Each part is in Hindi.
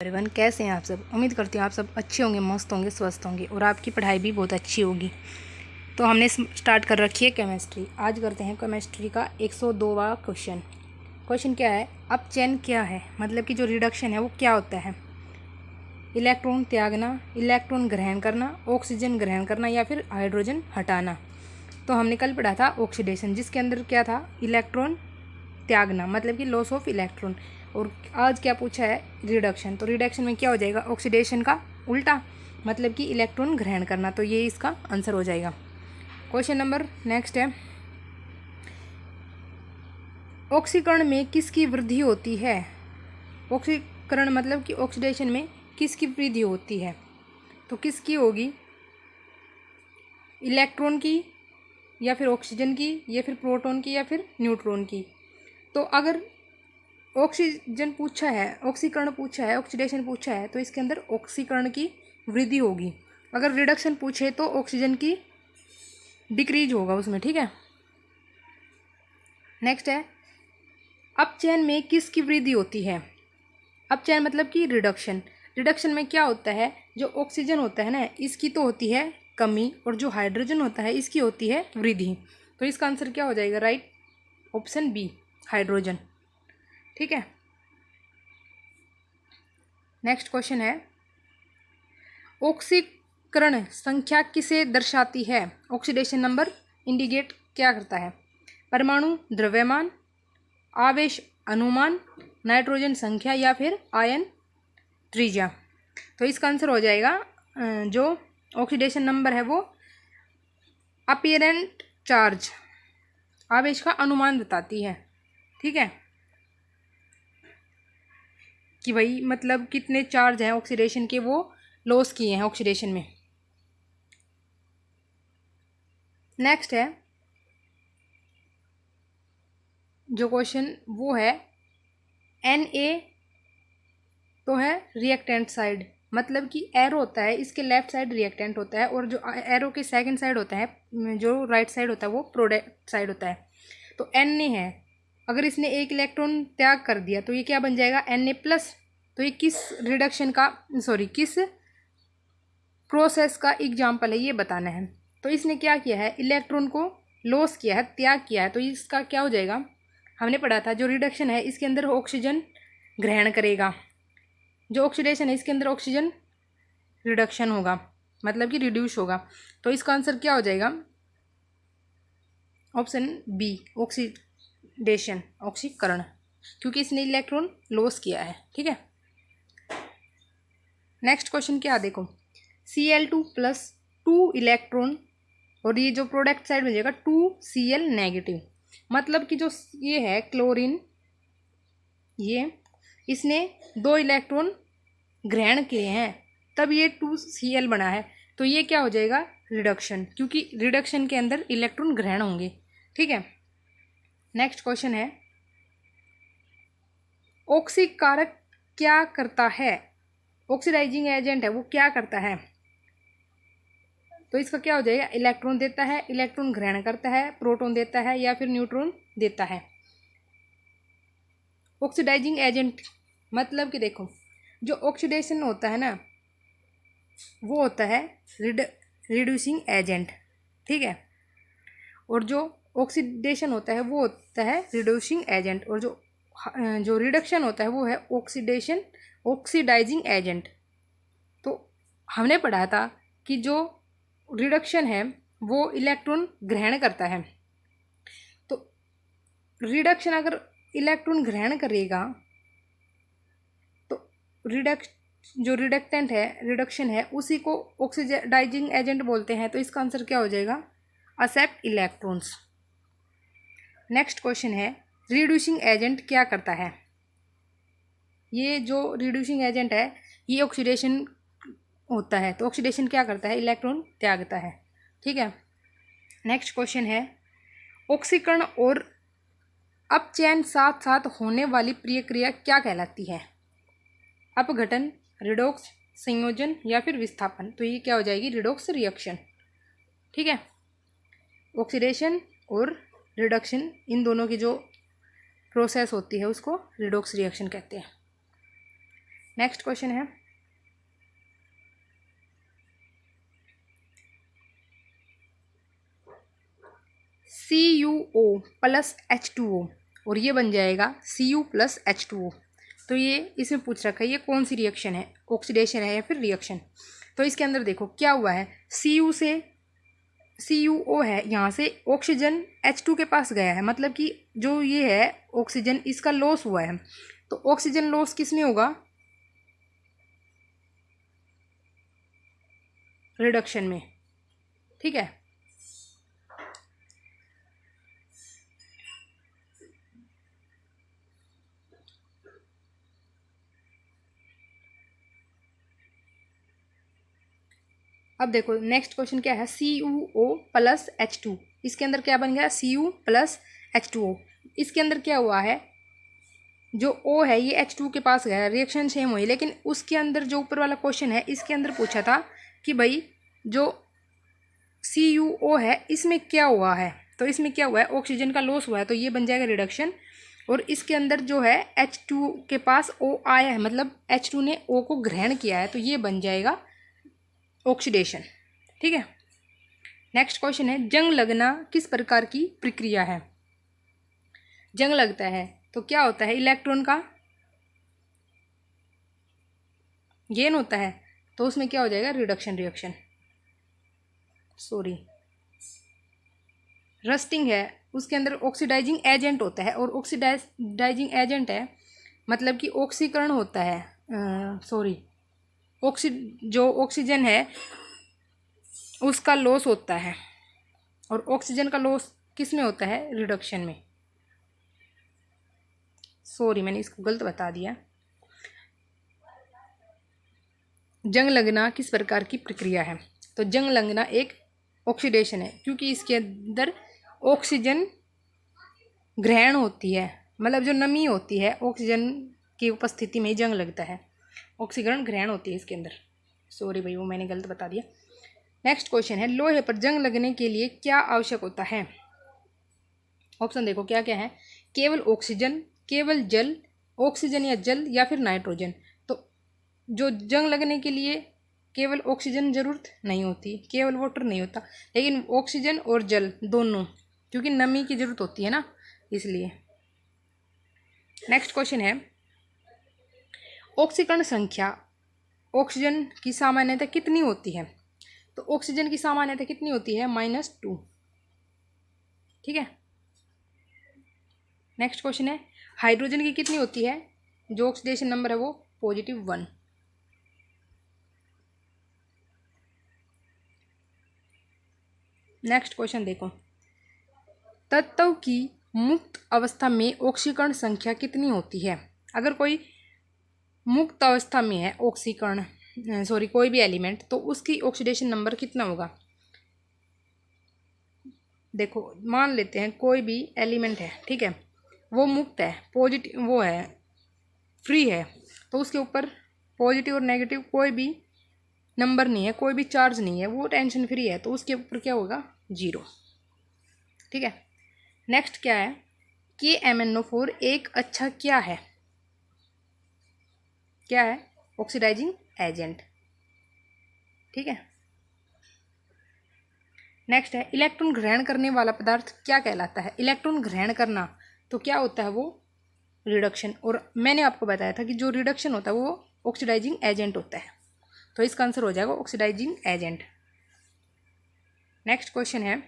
एवरीवन, कैसे हैं आप सब। उम्मीद करती हूँ आप सब अच्छे होंगे, मस्त होंगे, स्वस्थ होंगे और आपकी पढ़ाई भी बहुत अच्छी होगी। तो हमने स्टार्ट कर रखी है केमिस्ट्री। आज करते हैं केमिस्ट्री का 102वां क्वेश्चन। क्वेश्चन क्या है, अपचयन क्या है, मतलब कि जो रिडक्शन है वो क्या होता है। इलेक्ट्रॉन त्यागना, इलेक्ट्रॉन ग्रहण करना, ऑक्सीजन ग्रहण करना या फिर हाइड्रोजन हटाना। तो हमने कल पढ़ा था ऑक्सीडेशन, जिसके अंदर क्या था, इलेक्ट्रॉन त्यागना मतलब कि लॉस ऑफ इलेक्ट्रॉन। और आज क्या पूछा है, रिडक्शन। तो रिडक्शन में क्या हो जाएगा, ऑक्सीडेशन का उल्टा मतलब कि इलेक्ट्रॉन ग्रहण करना। तो ये इसका आंसर हो जाएगा। क्वेश्चन नंबर नेक्स्ट है, ऑक्सीकरण में किसकी वृद्धि होती है। ऑक्सीकरण मतलब कि ऑक्सीडेशन में किसकी वृद्धि होती है, तो किसकी होगी, इलेक्ट्रॉन की या फिर ऑक्सीजन की या फिर प्रोटॉन की या फिर न्यूट्रॉन की। तो अगर ऑक्सीजन पूछा है, ऑक्सीकरण पूछा है, ऑक्सीडेशन पूछा है, तो इसके अंदर ऑक्सीकरण की वृद्धि होगी। अगर रिडक्शन पूछे तो ऑक्सीजन की डिक्रीज होगा उसमें, ठीक है। नेक्स्ट है, अपचयन में किसकी वृद्धि होती है। अपचयन मतलब कि रिडक्शन। रिडक्शन में क्या होता है, जो ऑक्सीजन होता है ना, इसकी तो होती है कमी और जो हाइड्रोजन होता है इसकी होती है वृद्धि। तो इसका आंसर क्या हो जाएगा, राइट ऑप्शन बी, हाइड्रोजन, ठीक है। नेक्स्ट क्वेश्चन है, ऑक्सीकरण संख्या किसे दर्शाती है। ऑक्सीडेशन नंबर इंडिकेट क्या करता है, परमाणु द्रव्यमान, आवेश अनुमान, नाइट्रोजन संख्या या फिर आयन त्रिज्या। तो इसका आंसर हो जाएगा जो ऑक्सीडेशन नंबर है वो अपीरेंट चार्ज, आवेश का अनुमान बताती है, ठीक है, कि भाई मतलब कितने चार्ज हैं ऑक्सीडेशन के वो लॉस किए हैं ऑक्सीडेशन में। नेक्स्ट है जो क्वेश्चन वो है, Na तो है रिएक्टेंट साइड, मतलब कि एरो होता है इसके लेफ्ट साइड रिएक्टेंट होता है और जो एरो के सेकंड साइड होता है, जो राइट साइड होता है वो प्रोडक्ट साइड होता है। तो Na है, अगर इसने एक इलेक्ट्रॉन त्याग कर दिया तो ये क्या बन जाएगा, Na+। तो ये किस रिडक्शन का, किस प्रोसेस का एग्जाम्पल है ये बताना है। तो इसने क्या किया है, इलेक्ट्रॉन को लॉस किया है, त्याग किया है। तो इसका क्या हो जाएगा, हमने पढ़ा था जो रिडक्शन है इसके अंदर ऑक्सीजन ग्रहण करेगा, जो ऑक्सीडेशन है इसके अंदर ऑक्सीजन रिडक्शन होगा मतलब कि रिड्यूस होगा। तो इसका आंसर क्या हो जाएगा, ऑप्शन बी, ऑक्सीडेशन, ऑक्सीकरण, क्योंकि इसने इलेक्ट्रॉन लॉस किया है, ठीक है। नेक्स्ट क्वेश्चन क्या देखो, Cl2+2 इलेक्ट्रॉन और ये जो प्रोडक्ट साइड बन जाएगा 2Cl-, मतलब कि जो ये है क्लोरीन, ये इसने 2 इलेक्ट्रॉन ग्रहण किए हैं तब ये 2Cl बना है। तो ये क्या हो जाएगा, रिडक्शन, क्योंकि रिडक्शन के अंदर इलेक्ट्रॉन ग्रहण होंगे, ठीक है। नेक्स्ट क्वेश्चन है, ऑक्सीकारक क्या करता है, ऑक्सीडाइजिंग एजेंट है वो क्या करता है। तो इसका क्या हो जाएगा, इलेक्ट्रॉन देता है, इलेक्ट्रॉन ग्रहण करता है, प्रोटॉन देता है या फिर न्यूट्रॉन देता है। ऑक्सीडाइजिंग एजेंट मतलब कि देखो जो ऑक्सीडेशन होता है ना वो होता है रिड्यूसिंग एजेंट, ठीक है, और जो ऑक्सीडेशन होता है वो होता है रिड्यूसिंग एजेंट, और जो रिडक्शन होता है वो है ऑक्सीडाइजिंग एजेंट। तो हमने पढ़ा था कि जो रिडक्शन है वो इलेक्ट्रॉन ग्रहण करता है। तो रिडक्शन अगर इलेक्ट्रॉन ग्रहण करेगा तो जो रिडक्टेंट है, रिडक्शन है, उसी को ऑक्सीडाइजिंग एजेंट बोलते हैं। तो इसका आंसर क्या हो जाएगा, एक्सेप्ट इलेक्ट्रॉन्स। नेक्स्ट क्वेश्चन है, रिड्यूसिंग एजेंट क्या करता है। ये जो रिड्यूसिंग एजेंट है ये ऑक्सीडेशन होता है, तो ऑक्सीडेशन क्या करता है, इलेक्ट्रॉन त्यागता है, ठीक है। नेक्स्ट क्वेश्चन है, ऑक्सीकरण और अपचयन साथ साथ होने वाली प्रक्रिया क्या कहलाती है। अपघटन, रिडॉक्स, संयोजन या फिर विस्थापन। तो ये क्या हो जाएगी, रिडॉक्स रिएक्शन, ठीक है। ऑक्सीडेशन और रिडक्शन इन दोनों की जो प्रोसेस होती है उसको रिडॉक्स रिएक्शन कहते हैं। नेक्स्ट क्वेश्चन है CuO प्लस H2O और ये बन जाएगा Cu प्लस H2O। तो ये इसमें पूछ रखा है ये कौन सी रिएक्शन है, ऑक्सीडेशन है या फिर रिएक्शन। तो इसके अंदर देखो क्या हुआ है, CuO है, यहाँ से ऑक्सीजन H2 के पास गया है, मतलब कि जो ये है ऑक्सीजन इसका लॉस हुआ है। तो ऑक्सीजन लॉस किस में होगा, रिडक्शन में, ठीक है। अब देखो नेक्स्ट क्वेश्चन क्या है, CuO प्लस H2, इसके अंदर क्या बन गया Cu प्लस H2O। इसके अंदर क्या हुआ है, जो O है ये H2 के पास गया, रिएक्शन सेम हुई, लेकिन उसके अंदर जो ऊपर वाला क्वेश्चन है इसके अंदर पूछा था कि भाई जो CuO है इसमें क्या हुआ है। तो इसमें क्या हुआ है, ऑक्सीजन का लॉस हुआ है, तो ये बन जाएगा रिडक्शन। और इसके अंदर जो है H2 के पास O आया है, मतलब H2 ने O को ग्रहण किया है, तो ये बन जाएगा ऑक्सीडेशन, ठीक है। नेक्स्ट क्वेश्चन है, जंग लगना किस प्रकार की प्रक्रिया है। जंग लगता है तो क्या होता है, इलेक्ट्रॉन का गेन होता है, तो उसमें क्या हो जाएगा, रिडक्शन रिएक्शन। सॉरी, रस्टिंग है, उसके अंदर ऑक्सीडाइजिंग एजेंट होता है, और ऑक्सीडाइजिंग एजेंट है मतलब कि ऑक्सीकरण होता है, सॉरी जो ऑक्सीजन है उसका लॉस होता है, और ऑक्सीजन का लॉस किस में होता है, रिडक्शन में। सॉरी मैंने इसको गलत बता दिया। जंग लगना किस प्रकार की प्रक्रिया है, तो जंग लगना एक ऑक्सीडेशन है, क्योंकि इसके अंदर ऑक्सीजन ग्रहण होती है, मतलब जो नमी होती है ऑक्सीजन की उपस्थिति में जंग लगता है, ऑक्सीकरण ग्रहण होती है इसके अंदर। सॉरी भाई वो मैंने गलत बता दिया। नेक्स्ट क्वेश्चन है, लोहे पर जंग लगने के लिए क्या आवश्यक होता है। ऑप्शन देखो क्या क्या है, केवल ऑक्सीजन, केवल जल, ऑक्सीजन या जल, या फिर नाइट्रोजन। तो जो जंग लगने के लिए केवल ऑक्सीजन जरूरत नहीं होती, केवल वाटर नहीं होता, लेकिन ऑक्सीजन और जल दोनों, क्योंकि नमी की जरूरत होती है ना, इसलिए। नेक्स्ट क्वेश्चन है, ऑक्सीकरण संख्या ऑक्सीजन की सामान्यता कितनी होती है। तो ऑक्सीजन की सामान्यता कितनी होती है, -2, ठीक है। नेक्स्ट क्वेश्चन है, हाइड्रोजन की कितनी होती है, जो ऑक्सीडेशन नंबर है वो +1। नेक्स्ट क्वेश्चन देखो, तत्व की मुक्त अवस्था में ऑक्सीकरण संख्या कितनी होती है। अगर कोई मुक्त अवस्था में है ऑक्सीकरण, सॉरी कोई भी एलिमेंट, तो उसकी ऑक्सीडेशन नंबर कितना होगा। देखो मान लेते हैं कोई भी एलिमेंट है, ठीक है, वो मुक्त है, पॉजिटिव वो है, फ्री है, तो उसके ऊपर पॉजिटिव और नेगेटिव कोई भी नंबर नहीं है, कोई भी चार्ज नहीं है, वो टेंशन फ्री है, तो उसके ऊपर क्या होगा, 0, ठीक है। नेक्स्ट क्या है, KMnO4 एक अच्छा क्या है, क्या है, ऑक्सीडाइजिंग एजेंट, ठीक है। नेक्स्ट है, इलेक्ट्रॉन ग्रहण करने वाला पदार्थ क्या कहलाता है। इलेक्ट्रॉन ग्रहण करना तो क्या होता है, वो रिडक्शन, और मैंने आपको बताया था कि जो रिडक्शन होता है वो ऑक्सीडाइजिंग एजेंट होता है, तो इसका आंसर हो जाएगा ऑक्सीडाइजिंग एजेंट। नेक्स्ट क्वेश्चन है,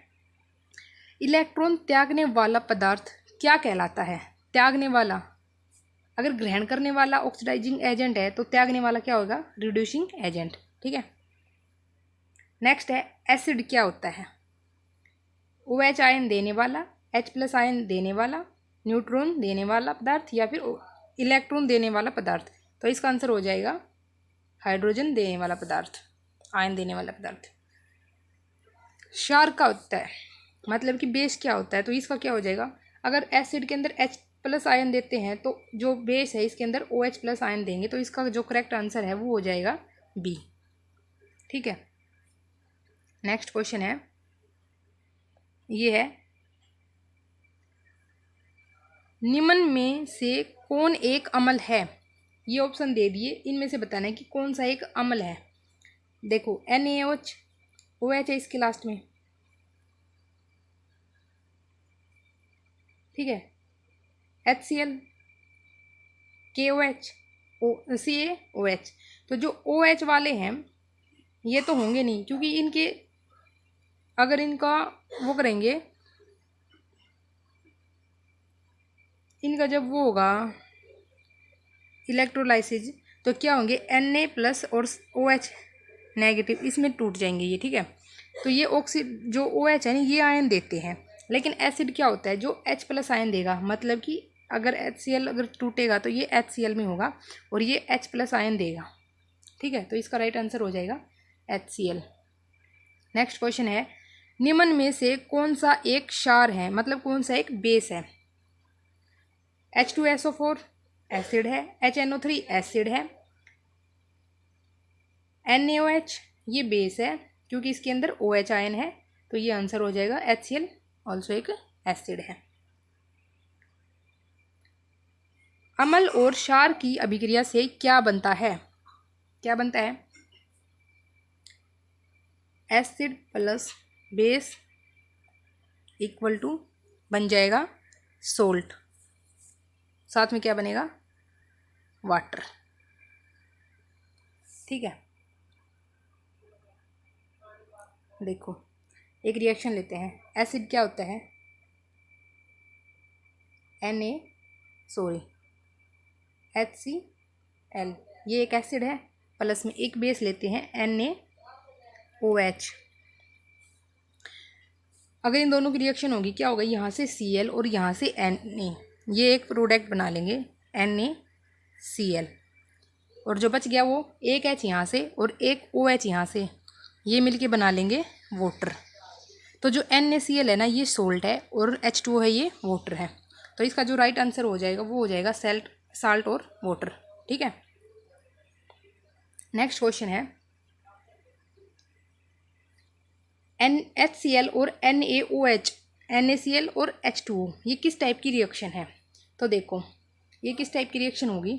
इलेक्ट्रॉन त्यागने वाला पदार्थ क्या कहलाता है। त्यागने वाला, अगर ग्रहण करने वाला ऑक्सीडाइजिंग एजेंट है तो त्यागने वाला क्या होगा, रिड्यूसिंग एजेंट, ठीक है। नेक्स्ट है, एसिड क्या होता है। OH आयन देने वाला, H+ आयन देने वाला, न्यूट्रॉन देने वाला पदार्थ, या फिर इलेक्ट्रॉन देने वाला पदार्थ। तो इसका आंसर हो जाएगा हाइड्रोजन देने वाला पदार्थ, आयन देने वाला पदार्थ। क्षार का होता है, मतलब कि बेस क्या होता है, तो इसका क्या हो जाएगा, अगर एसिड के अंदर H+ आयन देते हैं तो जो बेस है इसके अंदर OH+ आयन देंगे, तो इसका जो करेक्ट आंसर है वो हो जाएगा B, ठीक है। नेक्स्ट क्वेश्चन है, ये है, निम्न में से कौन एक अम्ल है। ये ऑप्शन दे दिए, इनमें से बताना है कि कौन सा एक अम्ल है। देखो NaOH, OH है इसके लास्ट में, ठीक है, HCl, KOH, CaOH। तो जो OH वाले हैं ये तो होंगे नहीं, क्योंकि इनके अगर इनका वो करेंगे, इनका जब वो होगा इलेक्ट्रोलाइसिस, तो क्या होंगे Na+ और OH नेगेटिव, इसमें टूट जाएंगे ये, ठीक है। तो ये जो OH है ना ये आयन देते हैं, लेकिन एसिड क्या होता है जो H+ आयन देगा, मतलब कि अगर HCl अगर टूटेगा तो ये HCl में होगा और ये H+ आयन देगा, ठीक है। तो इसका राइट आंसर हो जाएगा HCl। नेक्स्ट क्वेश्चन है, निम्न में से कौन सा एक क्षार है, मतलब कौन सा एक बेस है। H2SO4 एसिड है, HNO3 एसिड है, NaOH ये बेस है क्योंकि इसके अंदर OH आयन है, तो ये आंसर हो जाएगा HCl, ऑल्सो एक एसिड है। अम्ल और क्षार की अभिक्रिया से क्या बनता है, क्या बनता है, acid plus base equal to बन जाएगा सोल्ट, साथ में क्या बनेगा, वाटर, ठीक है। देखो एक रिएक्शन लेते हैं, एसिड क्या होता है, HCl, ये एक एसिड है, प्लस में एक बेस लेते हैं NaOH। अगर इन दोनों की रिएक्शन होगी क्या होगा, यहाँ से Cl और यहाँ से Na, ये एक प्रोडक्ट बना लेंगे NaCl, और जो बच गया वो एक H यहाँ से और एक OH यहाँ से, ये मिलके बना लेंगे वाटर। तो जो NaCl है ना ये सोल्ट है और H2O है ये वाटर है, तो इसका जो राइट आंसर हो जाएगा वो हो जाएगा साल्ट और वाटर, ठीक है। नेक्स्ट क्वेश्चन है, HCl और NaOH, NaCl और H2O ये किस टाइप की रिएक्शन है। तो देखो ये किस टाइप की रिएक्शन होगी,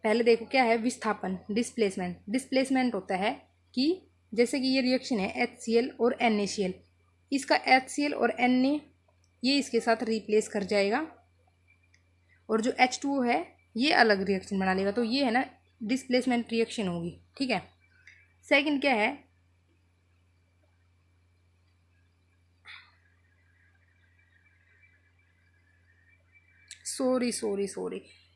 पहले देखो क्या है, विस्थापन, डिस्प्लेसमेंट होता है कि जैसे कि ये रिएक्शन है HCl और NaCl, इसका HCl और Na ये इसके साथ रिप्लेस कर जाएगा और जो H2O है ये अलग रिएक्शन बना लेगा, तो ये है ना डिस्प्लेसमेंट रिएक्शन होगी, ठीक है। सेकंड क्या है, सॉरी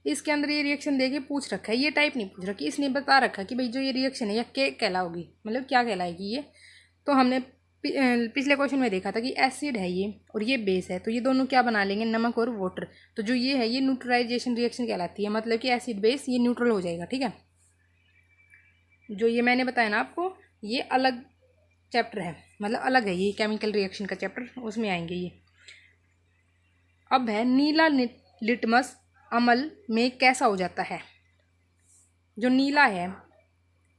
इसके अंदर ये रिएक्शन देके पूछ रखा है, ये टाइप नहीं पूछ रखी, इसने बता रखा कि भाई जो ये रिएक्शन है ये क्या कहलाओगी, मतलब क्या कहलाएगी ये। तो हमने पिछले क्वेश्चन में देखा था कि एसिड है ये और ये बेस है, तो ये दोनों क्या बना लेंगे, नमक और वाटर। तो जो ये है ये न्यूट्रलाइजेशन रिएक्शन कहलाती है, मतलब कि एसिड बेस ये न्यूट्रल हो जाएगा, ठीक है। जो ये मैंने बताया ना आपको ये अलग चैप्टर है, मतलब अलग है ये केमिकल रिएक्शन का चैप्टर, उसमें आएंगे ये। अब है नीला लिटमस अम्ल में कैसा हो जाता है, जो नीला है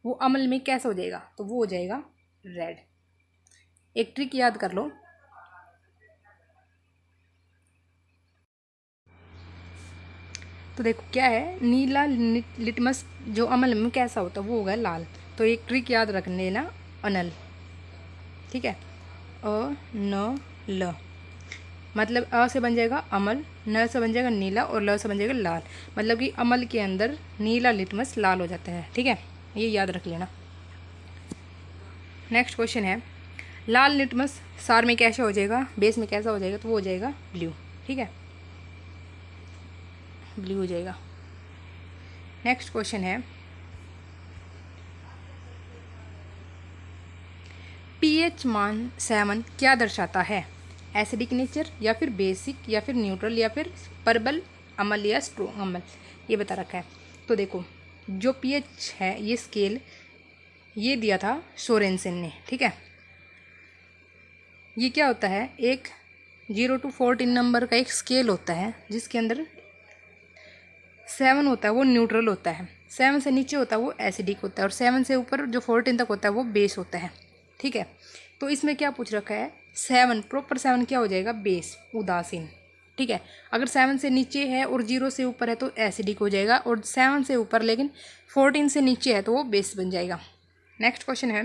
वो अम्ल में कैसा हो जाएगा, तो वो हो जाएगा रेड। एक ट्रिक याद कर लो, तो देखो क्या है, नीला लिटमस जो अम्ल में कैसा होता है वो होगा लाल। तो एक ट्रिक याद रख लेना, अनल, ठीक है, ल, मतलब अ से बन जाएगा अमल, न से बन जाएगा नीला और ल से बन जाएगा लाल, मतलब कि अमल के अंदर नीला लिटमस लाल हो जाता है, ठीक है, ये याद रख लेना। नेक्स्ट क्वेश्चन है, लाल लिटमस सार में कैसा हो जाएगा, बेस में कैसा हो जाएगा, तो वो हो जाएगा ब्लू, ठीक है, ब्लू हो जाएगा। नेक्स्ट क्वेश्चन है, pH मान 7 क्या दर्शाता है, एसिडिक नेचर या फिर बेसिक या फिर न्यूट्रल या फिर परबल अम्ल या स्ट्रोंग अम्ल, ये बता रखा है। तो देखो जो pH है ये स्केल ये दिया था सोरेनसन ने, ठीक है। ये क्या होता है, एक 0 to 14 नंबर का एक स्केल होता है जिसके अंदर 7 होता है वो न्यूट्रल होता है, 7 से नीचे होता है वो एसिडिक होता है और 7 से ऊपर जो 14 तक होता है वो बेस होता है, ठीक है। तो इसमें क्या पूछ रखा है, 7 प्रॉपर 7 क्या हो जाएगा, बेस, उदासीन, ठीक है। अगर 7 से नीचे है और 0 से ऊपर है तो एसिडिक हो जाएगा, और 7 से ऊपर लेकिन 14 से नीचे है तो वो बेस बन जाएगा। नेक्स्ट क्वेश्चन है,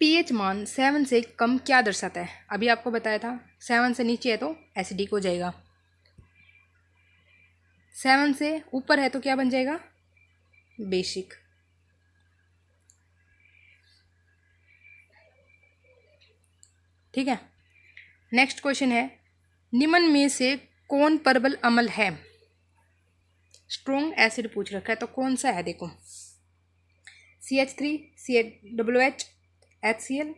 पीएच मान 7 से कम क्या दर्शाता है? अभी आपको बताया था 7 से नीचे है तो एसिडिक हो जाएगा, 7 से ऊपर है तो क्या बन जाएगा? बेसिक। ठीक है। नेक्स्ट क्वेश्चन है, निम्न में से कौन प्रबल अम्ल है? स्ट्रॉन्ग एसिड पूछ रखा है तो कौन सा है? देखो, CH3, CH, HCl,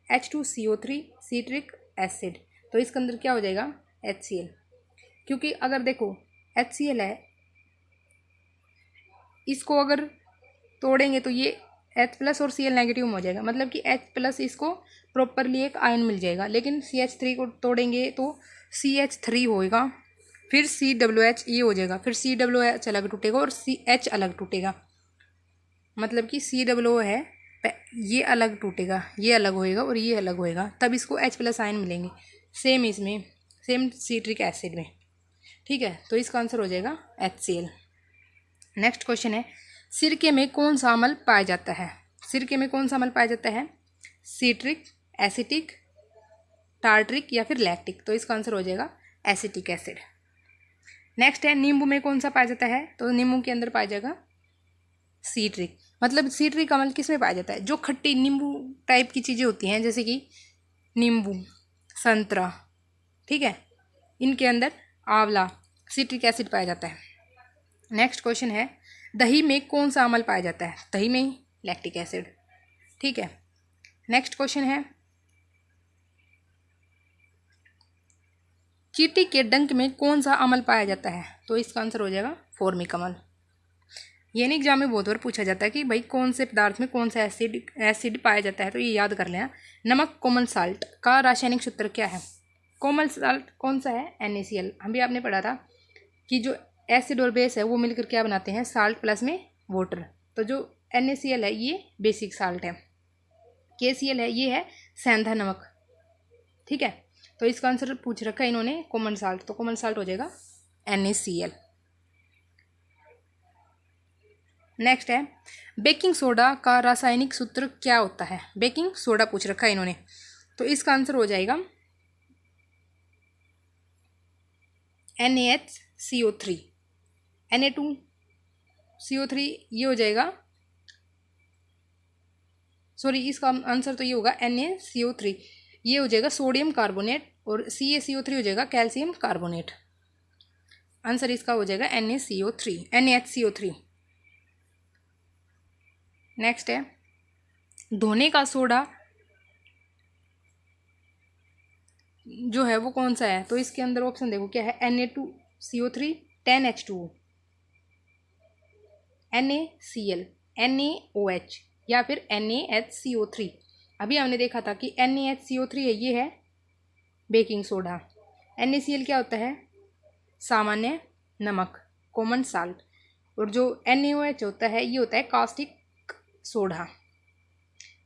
H2CO3, citric acid. तो इसके अंदर क्या हो जाएगा? HCl। क्योंकि अगर देखो HCl है, इसको अगर तोड़ेंगे तो ये H+ और Cl नेगेटिव में हो जाएगा, मतलब कि H+ इसको प्रॉपरली एक आयन मिल जाएगा। लेकिन CH3 को तोड़ेंगे तो CH3 होएगा, फिर COH ये हो जाएगा, फिर COH अलग टूटेगा और CH अलग टूटेगा, मतलब कि COO है ये अलग टूटेगा, ये अलग होएगा और ये अलग होएगा, तब इसको H+ आयन मिलेंगे। सेम इसमें, सेम सिट्रिक एसिड में। ठीक है, तो इसका आंसर हो जाएगा HCl। नेक्स्ट क्वेश्चन है, सिरके में कौन सा अम्ल पाया जाता है? सिरके में कौन सा अम्ल पाया जाता है? सिट्रिक, एसिटिक, टार्ट्रिक या फिर लैक्टिक। तो इसका आंसर हो जाएगा एसिटिक एसिड। नेक्स्ट है, नींबू में कौन सा पाया जाता है? तो नींबू के अंदर पाया जाएगा सिट्रिक। मतलब सिट्रिक अम्ल किस में पाया जाता है? जो खट्टी नींबू टाइप की चीज़ें होती हैं, जैसे कि नींबू, संतरा, ठीक है, इनके अंदर आंवला, सिट्रिक एसिड पाया जाता है। नेक्स्ट क्वेश्चन है, दही में कौन सा अम्ल पाया जाता है? दही में लैक्टिक एसिड। ठीक है। नेक्स्ट क्वेश्चन है, चींटी के डंक में कौन सा अम्ल पाया जाता है? तो इसका आंसर हो जाएगा फॉर्मिक अम्ल। ये नहीं एग्जाम में बहुत बार पूछा जाता है कि भाई कौन से पदार्थ में कौन सा एसिड पाया जाता है, तो ये याद कर लेना। नमक कॉमन साल्ट का रासायनिक सूत्र क्या है? कॉमन साल्ट कौन सा है? NaCl। हम भी आपने पढ़ा था कि जो एसिड और बेस है वो मिलकर क्या बनाते हैं? साल्ट प्लस में वाटर। तो जो NaCl है ये बेसिक साल्ट है, KCl है ये है सेंधा नमक। ठीक है, तो इसका आंसर पूछ रखा है इन्होंने कॉमन साल्ट, तो कॉमन साल्ट हो जाएगा NaCl। नेक्स्ट है, बेकिंग सोडा का रासायनिक सूत्र क्या होता है? बेकिंग सोडा पूछ रखा है इन्होंने, तो इसका आंसर हो जाएगा NaHCO3, Na2CO3 ये हो जाएगा, सॉरी इसका आंसर तो ये होगा NaCO3, ये हो जाएगा सोडियम कार्बोनेट, और CaCO3 हो जाएगा कैल्शियम कार्बोनेट। आंसर इसका हो जाएगा NaHCO3। नेक्स्ट है, धोने का सोडा जो है वो कौन सा है? तो इसके अंदर ऑप्शन देखो क्या है? Na2CO3, 10H2O, NaCl, NaOH या फिर NaHCO3। अभी हमने देखा था कि NaHCO3 है ये है बेकिंग सोडा, NaCl क्या होता है? सामान्य नमक, कॉमन साल्ट, और जो NaOH होता है ये होता है कास्टिक सोडा।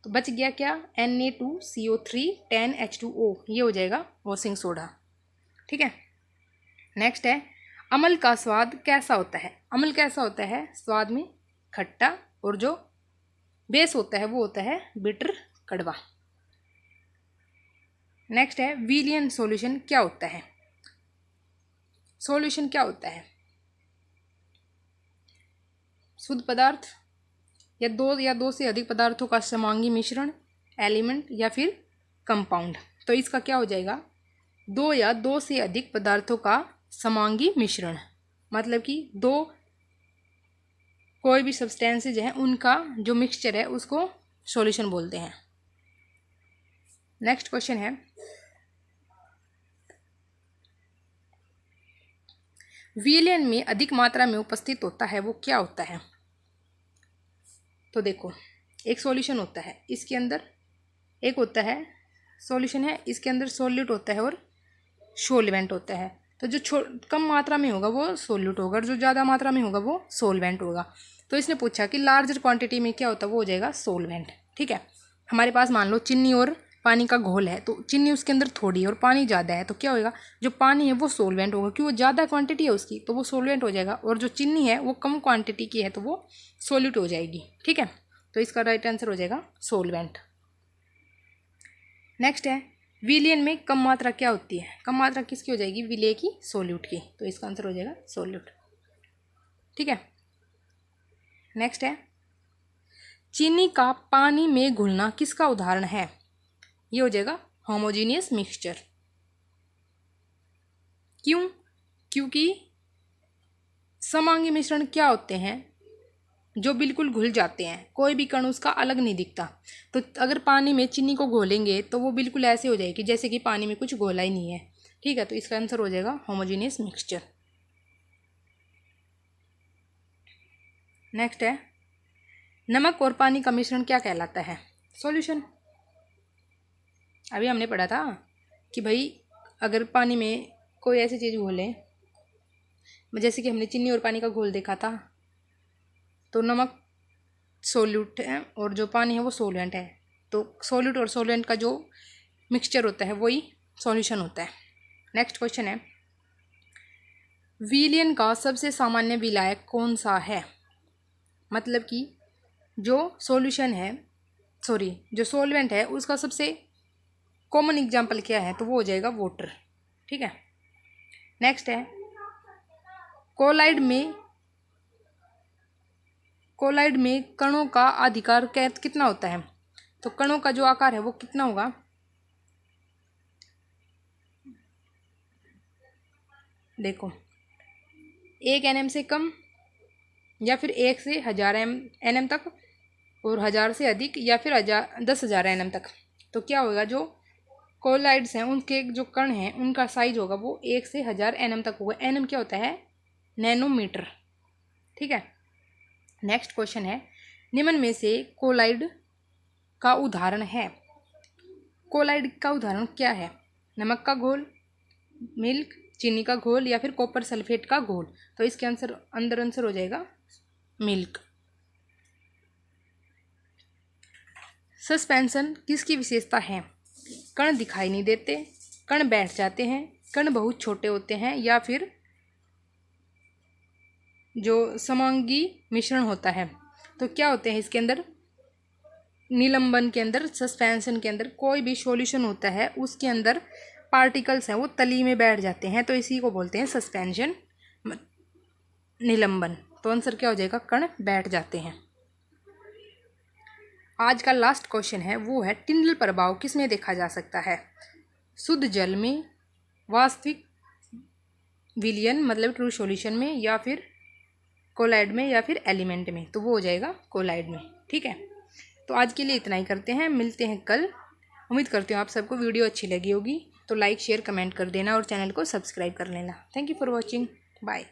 तो बच गया क्या? Na2CO3, 10H2O ये हो जाएगा वॉशिंग सोडा। ठीक है। नेक्स्ट है, अम्ल का स्वाद कैसा होता है? अम्ल कैसा होता है? स्वाद में खट्टा, और जो बेस होता है वो होता है बिटर, कड़वा। नेक्स्ट है, विलियन सॉल्यूशन क्या होता है? सॉल्यूशन क्या होता है? शुद्ध पदार्थ या दो से अधिक पदार्थों का समांगी मिश्रण, एलिमेंट या फिर कंपाउंड। तो इसका क्या हो जाएगा? दो से अधिक पदार्थों का समांगी मिश्रण, मतलब कि दो कोई भी सब्सटेंसेज हैं उनका जो मिक्सचर है उसको सॉल्यूशन बोलते हैं। नेक्स्ट क्वेश्चन है, विलयन में अधिक मात्रा में उपस्थित होता है वो क्या होता है? तो देखो, एक सॉल्यूशन होता है, इसके अंदर एक होता है सॉल्यूशन है, इसके अंदर सॉल्यूट होता है और सोलवेंट होता है। तो जो कम मात्रा में होगा वो सॉल्यूट होगा और जो ज़्यादा मात्रा में होगा वो सोलवेंट होगा। तो इसने पूछा कि लार्जर क्वांटिटी में क्या होता है, वो हो जाएगा सोलवेंट। ठीक है, हमारे पास मान लो चीनी और पानी का घोल है तो चीनी उसके अंदर थोड़ी है और पानी ज़्यादा है, तो क्या होगा, जो पानी है वो सोलवेंट होगा, क्योंकि वो ज़्यादा क्वांटिटी है उसकी तो वो सोलवेंट हो जाएगा, और जो चीनी है वो कम क्वांटिटी की है तो वो सोल्यूट हो जाएगी। ठीक है, तो इसका राइट आंसर हो जाएगा सोलवेंट। नेक्स्ट है विलयन में कम मात्रा क्या होती है, कम मात्रा किसकी हो जाएगी, विलय की, सोल्यूट की, तो इसका आंसर हो जाएगा सोल्यूट। ठीक है, नेक्स्ट है चीनी का पानी में घुलना किसका उदाहरण है, ये हो जाएगा होमोजीनियस मिक्सचर। क्यों, क्योंकि समांगी मिश्रण क्या होते हैं, जो बिल्कुल घुल जाते हैं, कोई भी कण उसका अलग नहीं दिखता। तो अगर पानी में चीनी को घोलेंगे तो वो बिल्कुल ऐसे हो जाएगी जैसे कि पानी में कुछ घोला ही नहीं है। ठीक है, तो इसका आंसर हो जाएगा होमोजीनियस मिक्सचर। नेक्स्ट है नमक और पानी का मिश्रण क्या कहलाता है, सॉल्यूशन। अभी हमने पढ़ा था कि भाई अगर पानी में कोई ऐसी चीज़ घोलें, जैसे कि हमने चीनी और पानी का घोल देखा था, तो नमक सोल्यूट है और जो पानी है वो सोलवेंट है, तो सोल्यूट और सोलवेंट का जो मिक्सचर होता है वही सॉल्यूशन होता है। नेक्स्ट क्वेश्चन है विलयन का सबसे सामान्य विलायक कौन सा है, मतलब कि जो सॉल्यूशन है, सॉरी जो सोलवेंट है उसका सबसे कॉमन एग्जाम्पल क्या है, तो वो हो जाएगा वाटर। ठीक है, नेक्स्ट है कोलाइड में कणों का आधिकार कितना होता है, तो कणों का जो आकार है वो कितना होगा, देखो 1 nm से कम, या फिर 1 से 1000 nm तक, और 1000 से अधिक, या फिर 10,000 nm तक। तो क्या होगा, जो कोलाइड्स हैं उनके जो कण हैं उनका साइज होगा वो 1 से 1000 nm तक होगा। nm क्या होता है, नैनोमीटर। ठीक है, नेक्स्ट क्वेश्चन है निम्न में से कोलाइड का उदाहरण है, कोलाइड का उदाहरण क्या है, नमक का घोल, मिल्क, चीनी का घोल, या फिर कॉपर सल्फेट का घोल। तो इसके अंदर आंसर हो जाएगा मिल्क। सस्पेंशन किसकी विशेषता है, कण दिखाई नहीं देते, कण बैठ जाते हैं, कण बहुत छोटे होते हैं, या फिर जो समांगी मिश्रण होता है। तो क्या होते हैं इसके अंदर, निलंबन के अंदर, सस्पेंशन के अंदर कोई भी सॉल्यूशन होता है उसके अंदर पार्टिकल्स हैं वो तली में बैठ जाते हैं, तो इसी को बोलते हैं सस्पेंशन, निलंबन। तो आंसर क्या हो जाएगा, कण बैठ जाते हैं। आज का लास्ट क्वेश्चन है वो है टिंडल प्रभाव किस में देखा जा सकता है, शुद्ध जल में, वास्तविक विलयन मतलब ट्रू सॉल्यूशन में, या फिर कोलाइड में, या फिर एलिमेंट में। तो वो हो जाएगा कोलाइड में। ठीक है, तो आज के लिए इतना ही करते हैं, मिलते हैं कल। उम्मीद करती हूँ आप सबको वीडियो अच्छी लगी होगी, तो लाइक शेयर कमेंट कर देना और चैनल को सब्सक्राइब कर लेना। Thank you for watching, bye.